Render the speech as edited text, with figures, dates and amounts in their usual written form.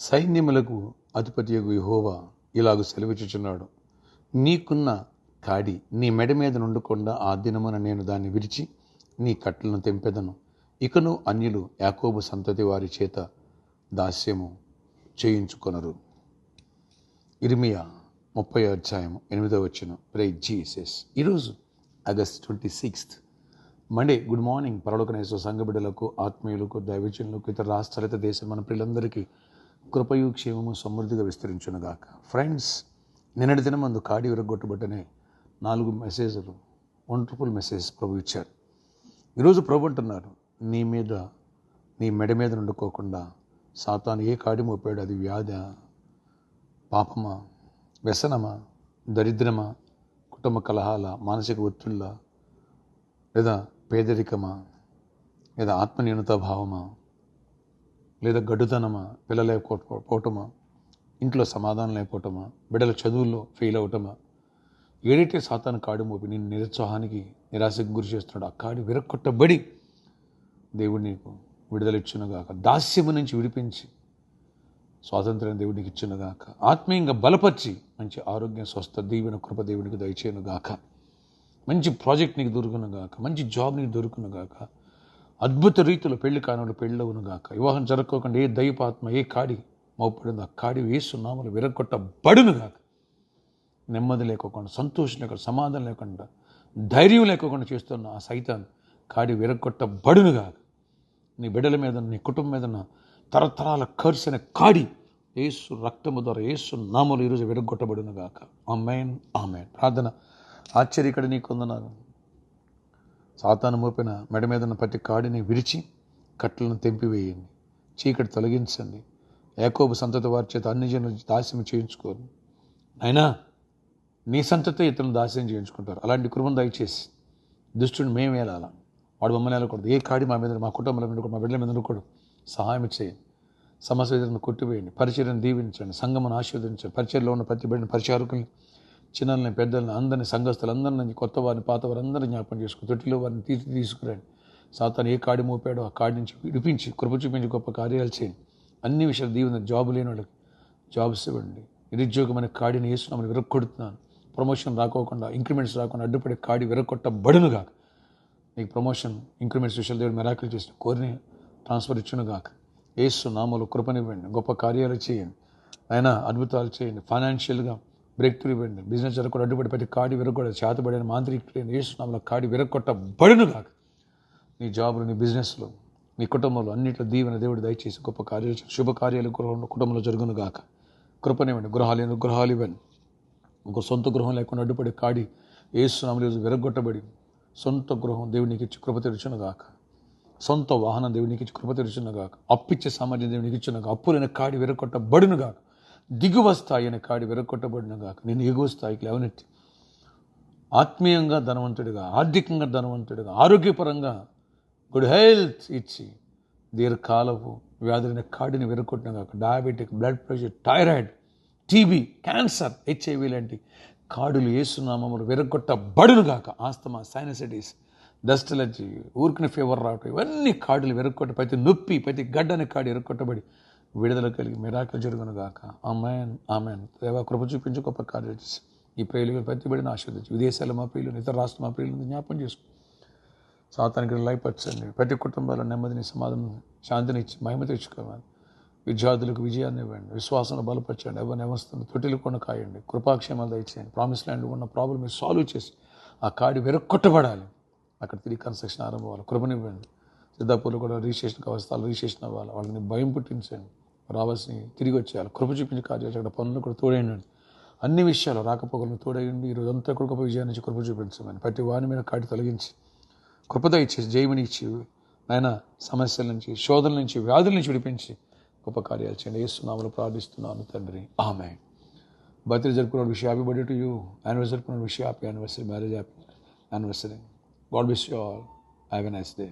సైన్యములకు అధిపతియగు యెహోవా ఇలాగు సెలవిచ్చుచున్నాడు, నీకున్న కాడి నీ మెడ మీద నుండకుండా ఆ దినమున నేను దాన్ని విరిచి నీ కట్లను తెంపెదను. ఇకను అన్యులు యాకోబు సంతతి వారి చేత దాస్యము చేయించుకొనరు. ఇర్మియా 30:8. Praise Jesus. ఈరోజు ఆగస్ట్ 26 మండే. Good morning. పరలోకనేశ్వర సంఘ బిడ్డలకు, ఆత్మీయులకు, దైవజనులకు, ఇతర రాష్ట్రాల, ఇతర దేశం మన పిల్లలందరికీ కృపయు క్షేమము సమృద్ధిగా విస్తరించునుగాక. ఫ్రెండ్స్, నిన్నటి దినమందు కాడి విరగొట్టబట్టనే 4 మెసేజ్లు, వండర్ఫుల్ మెసేజ్ ప్రభు ఇచ్చారు. ఈరోజు ప్రభు అంటున్నారు, నీ మెడ మీద నుండుకోకుండా సాతాను ఏ కాడి మోపాడు, అది వ్యాధి, పాపమా, వ్యసనమా, దరిద్రమా, కుటుంబ కలహాల, మానసిక ఒత్తిళ్ళ, లేదా పేదరికమా, లేదా ఆత్మన్యూనతాభావమా, లేదా గడ్డుతనమా, పిల్లలు లేకపోవటమా, ఇంట్లో సమాధానం లేకపోవటమా, బిడ్డల చదువుల్లో ఫెయిల్ అవటమా, ఏదైతే సాతాను కాడి మోపి నేను నిరుత్సాహానికి, నిరాశకు గురి చేస్తున్నాడు, ఆ కాడి విరక్కొట్టబడి దేవుడు నీకు విడుదల ఇచ్చునుగాక. దాస్యము నుంచి విడిపించి స్వాతంత్ర్యం దేవుడికి ఇచ్చునుగాక. ఆత్మీయంగా బలపరిచి మంచి ఆరోగ్యం, స్వస్థ, దీవెన, కృప దేవునికి దయచేయునుగాక. మంచి ప్రాజెక్ట్ నీకు దొరుకునుగాక. మంచి జాబ్ నీకు దొరుకునుగాక. అద్భుత రీతిలో పెళ్లి కానులు పెళ్ళవునుగాక. వివాహం జరగకోకుండా ఏ దైవాత్మ ఏ కాడి మోపడిందో ఆ కాడి యేసు నామములో విరగొట్టబడునుగాక. నెమ్మది లేకోకుండా, సంతోషం లేకుండా, సమాధానం లేకుండా, ధైర్యం లేకోకుండా చేస్తున్న ఆ సైతాన్ కాడి విరగొట్టబడునుగాక. నీ బిడ్డల మీద, నీ కుటుంబం మీద తరతరాల కర్స్ అనే కాడి యేసు రక్తము ద్వారా, యేసు నామములో ఈరోజు విరగొట్టబడునుగాక. ఆమేన్, ఆమేన్. ప్రార్థన. ఆశ్చర్యకడ నీకు వందనాలు. సాతాను మోపిన మెడ మీద ఉన్న ప్రతి కాడిని విరిచి కట్లను తెంపివేయండి. చీకటి తొలగించండి. యాకోబు సంతతి వారి చేత అన్ని జనులు దాస్యం చేయించుకోరు. అయినా నీ సంతతి ఇతరులను దాస్యం చేయించుకుంటారు. అలాంటి కృపను దయచేసి దుష్టుని మేము వెళ్ళాలా, వాడు మమ్మల్ని వెళ్ళకూడదు. ఏ కాడి మా మీద, మా కుటుంబంలో మీద, మా బిడ్డల మీద ఉండకూడదు. సహాయం చేయండి. సమస్య ఎదురును కొట్టివేయండి. పరిచర్యను దీవించండి. సంఘమును ఆశీర్వదించండి. పరిచర్లో ఉన్న ప్రతి బిడ్డని, పరిచారకుల్ని, చిన్నల్ని, పెద్దల్ని, అందరినీ, సంఘస్థులందరినీ, కొత్త వారిని, పాత వారందరినీ జ్ఞాపకం చేసుకుని తొట్టిలో వారిని తీసుకురండి. సాతాను ఏ కాడి మోపాడో ఆ కాడి నుంచి విడిపించి కృప చూపించి గొప్ప కార్యాలు చేయండి. అన్ని విషయాలు దీవెన. జాబు లేని వాళ్ళకి జాబ్స్ ఇవ్వండి. నిరుద్యోగమైన కాడిని యేసునామములో విరగొడుతున్నాను. ప్రమోషన్ రాకోకుండా, ఇంక్రిమెంట్స్ రాకుండా అడ్డుపడే కాడి విరగొట్టబడునుగాక. నీకు ప్రమోషన్, ఇంక్రిమెంట్స్ విషయాలు దేవుడు మెరాకిల్ చేసిన కోరిని ట్రాన్స్ఫర్ ఇచ్చునుగాక. యేసు నామములో కృపనివ్వండి. గొప్ప కార్యాలు చేయండి. అయినా అద్భుతాలు చేయండి. ఫైనాన్షియల్గా బ్రేక్ త్రూ ఇవ్వండి. బిజినెస్ జరగకుండా అడ్డుపడి ప్రతి కాడి విరగొడ, చేతబడిన మాంత్రికుడైన యేసు నామములో కాడి విరగొట్టబడునుగాక. నీ జాబ్లో, నీ బిజినెస్లో, నీ కుటుంబంలో అన్నింటిలో దీవెన దేవుడు దయచేసి గొప్ప కార్యాలు, శుభ కార్యాలు కుటుంబంలో జరుగునుగాక. కృపనివ్వండి. గృహాలు ఇవ్వండి. ఒక సొంత గృహం లేకుండా అడ్డుపడి కాడి యేసు నామములో విరగొట్టబడి సొంత గృహం దేవునికి ఇచ్చి కృప తెరుచునుగాక. సొంత వాహనం దేవునికి ఇచ్చి కృప తెరుచునుగాక. అప్పిచ్చే సామర్థ్యం దేవునికి ఇచ్చునుగాక. అప్పులైన కాడి విరగొట్టబడునుగాక. దిగువ స్థాయి అనే కాడి విరగొట్టబడునుగాక. నేను ఎగువ స్థాయికి లేవనెత్తి ఆత్మీయంగా ధనవంతుడిగా, ఆర్థికంగా ధనవంతుడిగా, ఆరోగ్యపరంగా గుడ్ హెల్త్ ఇచ్చి దీర్ఘకాలపు వ్యాధులైన కాడిని విరగొట్టినగాక. Diabetic, blood pressure, thyroid, TB, cancer, HIV లాంటి కాడులు యేసు నామములో విరగొట్టబడునుగాక. ఆస్తమా, సైనసైటిస్, డస్ట్ ఎలర్జీ, ఊరికిన ఫీవర్ రావటం, ఇవన్నీ కాడులు విరగొట్ట, ప్రతి నొప్పి, ప్రతి గడ్డని కాడి విరగొట్టబడి విడుదల కలిగి మిరాకిల్ జరుగునుగాక. ఆమేన్, ఆమేన్. దేవా కృప చూపించి గొప్ప కార్యాలు చేసి ఈ ప్రియులు ప్రతి బిడ్డను ఆశీర్వదించి విదేశాల మా ప్రియులను, ఇతర రాష్ట్ర మా ప్రియులను జ్ఞాపకం చేసుకో. సాతానికి లయపరచండి. ప్రతి కుటుంబాల్లో నెమ్మదిని, సమాధానం, శాంతిని ఇచ్చి మహిమ తెచ్చుకోవాలి. విద్యార్థులకు విజయాన్ని ఇవ్వండి. విశ్వాసంలో బలపరచండి. ఎవరిని వస్తుంది తొట్టిలు కొన కాయండి. కృపాక్షేమాలు దయచేయండి. ప్రామిస్ ల్యాండ్లో ఉన్న ప్రాబ్లమ్ మీరు సాల్వ్ చేసి ఆ కాడి విరగొట్టబడాలి. అక్కడ తిరిగి కన్స్ట్రక్షన్ ఆరంభం అవ్వాలి. కృపనివ్వండి. సిద్ధాపూర్లో కూడా రిజిస్ట్రేషన్ అవస్థలు రిజిస్ట్రేషన్ అవ్వాలి. వాళ్ళని భయం పుట్టించండి. రావాల్సి తిరిగి వచ్చేయాలి. కృప చూపించి కార్యాలు అక్కడ పనులు కూడా తోడేయండి. అన్ని విషయాలు రాకపోకలను తోడేయండి. ఈరోజు అంతా కూడా గొప్ప విజయాన్ని నుంచి కృప చూపించమని ప్రతి వాని మీద కాడి తొలగించి కృపద ఇచ్చేసి జయముని ఇచ్చి నాయన సమస్యల నుంచి, శోధనల నుంచి, వ్యాధుల నుంచి విడిపించి గొప్ప కార్యాలు చేయండి. యేసు నామములో ప్రార్థిస్తున్నాను తండ్రి. ఆమేన్. బర్త్డే జరుపుకున్న wish happy birthday to you. Anniversary జరుపుకున్న wish happy anniversary, marriage happy anniversary. God bless you all. Have a nice day.